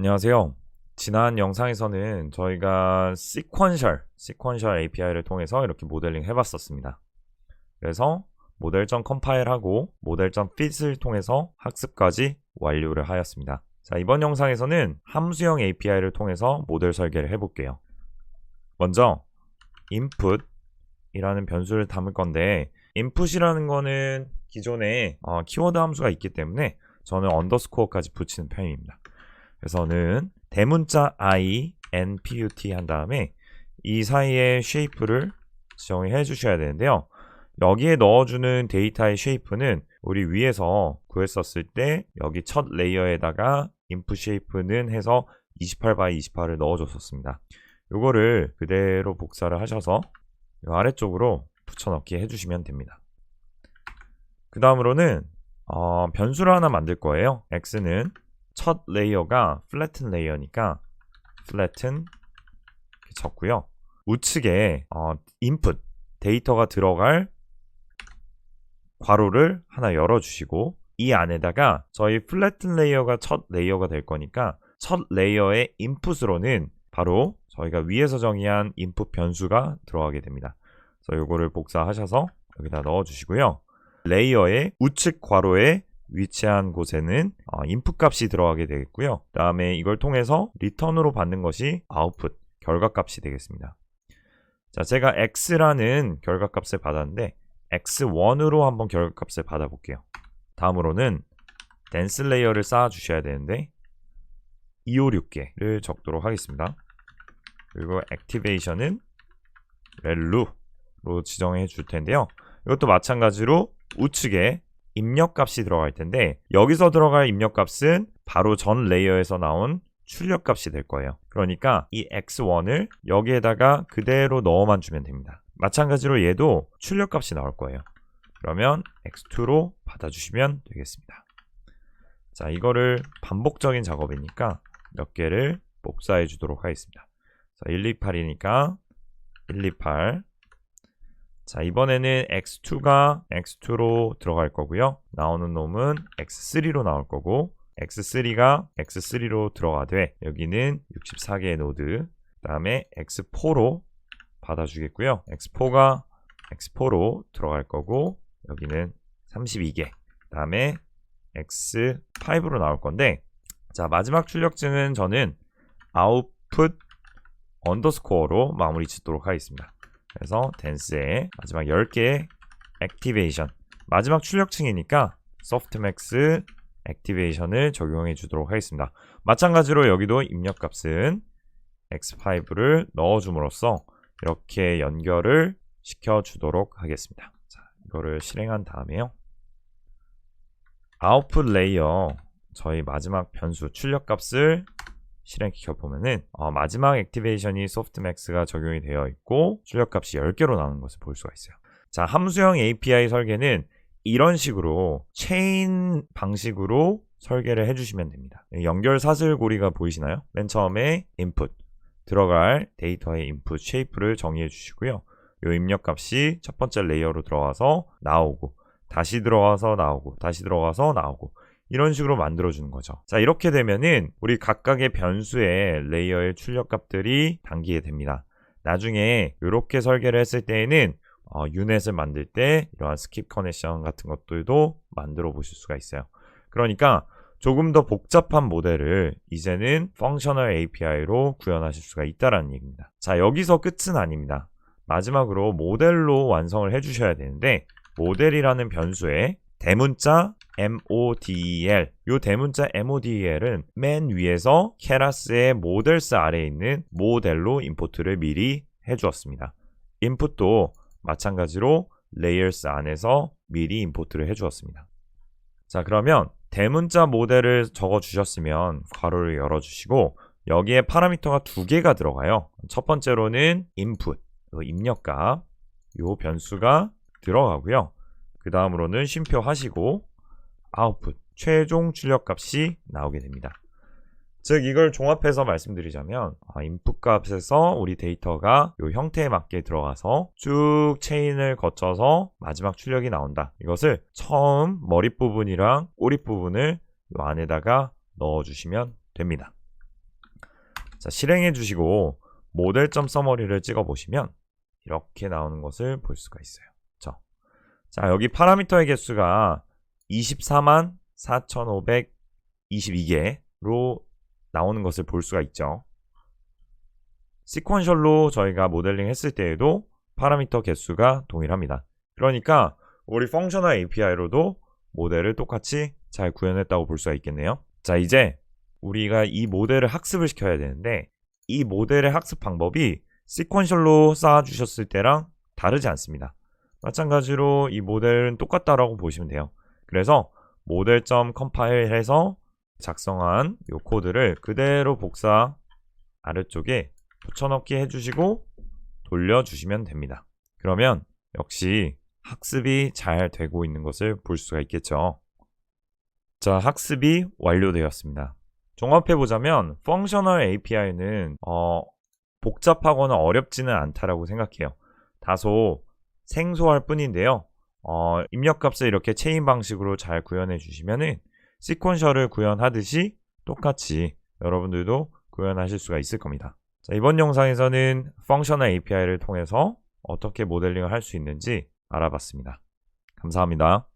안녕하세요. 지난 영상에서는 저희가 시퀀셜 API를 통해서 이렇게 모델링 해봤었습니다. 그래서 모델.compile 하고 모델.fit을 통해서 학습까지 완료를 하였습니다. 자, 이번 영상에서는 함수형 API를 통해서 모델 설계를 해볼게요. 먼저 input이라는 변수를 담을 건데, input이라는 거는 기존에 키워드 함수가 있기 때문에 저는 언더스코어까지 붙이는 편입니다. 그래서는 대문자 i, n, put 한 다음에 이 사이에 쉐이프를 지정해 주셔야 되는데요. 여기에 넣어주는 데이터의 쉐이프는 우리 위에서 구했었을 때 여기 첫 레이어에다가 input 쉐이프는 해서 28x28을 넣어줬었습니다. 요거를 그대로 복사를 하셔서 아래쪽으로 붙여넣기 해주시면 됩니다. 그 다음으로는 변수를 하나 만들 거예요. x는 첫 레이어가 flatten 레이어니까 flatten 이렇게 적고요. 우측에 input 데이터가 들어갈 괄호를 하나 열어주시고, 이 안에다가 저희 flatten 레이어가 첫 레이어가 될 거니까 첫 레이어의 input으로는 바로 저희가 위에서 정의한 input 변수가 들어가게 됩니다. 그래서 이거를 복사하셔서 여기다 넣어주시고요. 레이어의 우측 괄호에 위치한 곳에는 input 값이 들어가게 되겠고요. 그 다음에 이걸 통해서 return으로 받는 것이 output, 결과 값이 되겠습니다. 자, 제가 x라는 결과 값을 받았는데 x1으로 한번 결과 값을 받아볼게요. 다음으로는 dense 레이어를 쌓아 주셔야 되는데 256개를 적도록 하겠습니다. 그리고 activation은 value로 지정해 줄 텐데요. 이것도 마찬가지로 우측에 입력값이 들어갈 텐데, 여기서 들어갈 입력값은 바로 전 레이어에서 나온 출력값이 될 거예요. 그러니까 이 x1을 여기에다가 그대로 넣어만 주면 됩니다. 마찬가지로 얘도 출력값이 나올 거예요. 그러면 x2로 받아주시면 되겠습니다. 자, 이거를 반복적인 작업이니까 몇 개를 복사해 주도록 하겠습니다. 자, 128이니까 128. 자, 이번에는 x2가 x2로 들어갈 거고요. 나오는 놈은 x3로 나올 거고, x3가 x3로 들어가되 여기는 64개의 노드, 그 다음에 x4로 받아주겠고요. x4가 x4로 들어갈 거고 여기는 32개, 그 다음에 x5로 나올 건데, 자, 마지막 출력증은 저는 output 언더스코어로 마무리 짓도록 하겠습니다. 그래서 dense의 마지막 10개의 activation, 마지막 출력층이니까 softmax activation을 적용해 주도록 하겠습니다. 마찬가지로 여기도 입력값은 x5를 넣어줌으로써 이렇게 연결을 시켜 주도록 하겠습니다. 자, 이거를 실행한 다음에요. output 레이어 저희 마지막 변수 출력값을 실행시켜 보면은 마지막 액티베이션이 softmax가 적용이 되어 있고 출력값이 10개로 나오는 것을 볼 수가 있어요. 자, 함수형 API 설계는 이런 식으로 체인 방식으로 설계를 해주시면 됩니다. 연결 사슬고리가 보이시나요? 맨 처음에 input 들어갈 데이터의 input 쉐이프를 정의해 주시고요. 이 입력값이 첫 번째 레이어로 들어와서 나오고, 다시 들어와서 나오고, 다시 들어가서 나오고, 이런 식으로 만들어주는 거죠. 자, 이렇게 되면은 우리 각각의 변수의 레이어의 출력값들이 담기게 됩니다. 나중에 이렇게 설계를 했을 때에는 유넷을 만들 때 이러한 스킵 커넥션 같은 것들도 만들어 보실 수가 있어요. 그러니까 조금 더 복잡한 모델을 이제는 펑셔널 API로 구현하실 수가 있다는 얘기입니다. 자, 여기서 끝은 아닙니다. 마지막으로 모델로 완성을 해주셔야 되는데, 모델이라는 변수에 대문자 model, 이 대문자 model은 맨 위에서 케라스의 모델스 아래에 있는 모델로 임포트를 미리 해주었습니다. 인풋도 마찬가지로 레이어스 안에서 미리 임포트를 해주었습니다. 자, 그러면 대문자 모델을 적어 주셨으면 괄호를 열어 주시고, 여기에 파라미터가 2개가 들어가요. 첫 번째로는 input, 입력값, 이 변수가 들어가고요. 그 다음으로는 쉼표 하시고 output, 최종 출력값이 나오게 됩니다. 즉, 이걸 종합해서 말씀드리자면 input 값에서 우리 데이터가 이 형태에 맞게 들어가서 쭉 체인을 거쳐서 마지막 출력이 나온다. 이것을 처음 머릿부분이랑 꼬릿부분을 이 안에다가 넣어주시면 됩니다. 자, 실행해 주시고 모델점 서머리를 찍어 보시면 이렇게 나오는 것을 볼 수가 있어요. 자, 여기 파라미터의 개수가 244,522개로 나오는 것을 볼 수가 있죠. 시퀀셜로 저희가 모델링 했을 때에도 파라미터 개수가 동일합니다. 그러니까 우리 펑셔널 API로도 모델을 똑같이 잘 구현했다고 볼 수가 있겠네요. 자, 이제 우리가 이 모델을 학습을 시켜야 되는데 이 모델의 학습 방법이 시퀀셜로 쌓아주셨을 때랑 다르지 않습니다. 마찬가지로 이 모델은 똑같다라고 보시면 돼요. 그래서 모델.컴파일 해서 작성한 이 코드를 그대로 복사 아래쪽에 붙여넣기 해주시고 돌려주시면 됩니다. 그러면 역시 학습이 잘 되고 있는 것을 볼 수가 있겠죠. 자, 학습이 완료되었습니다. 종합해보자면 펑셔널 API는 복잡하거나 어렵지는 않다라고 생각해요. 다소 생소할 뿐인데요. 입력값을 이렇게 체인 방식으로 잘 구현해 주시면은 시퀀셜을 구현하듯이 똑같이 여러분들도 구현하실 수가 있을 겁니다. 자, 이번 영상에서는 펑셔널 API를 통해서 어떻게 모델링을 할 수 있는지 알아봤습니다. 감사합니다.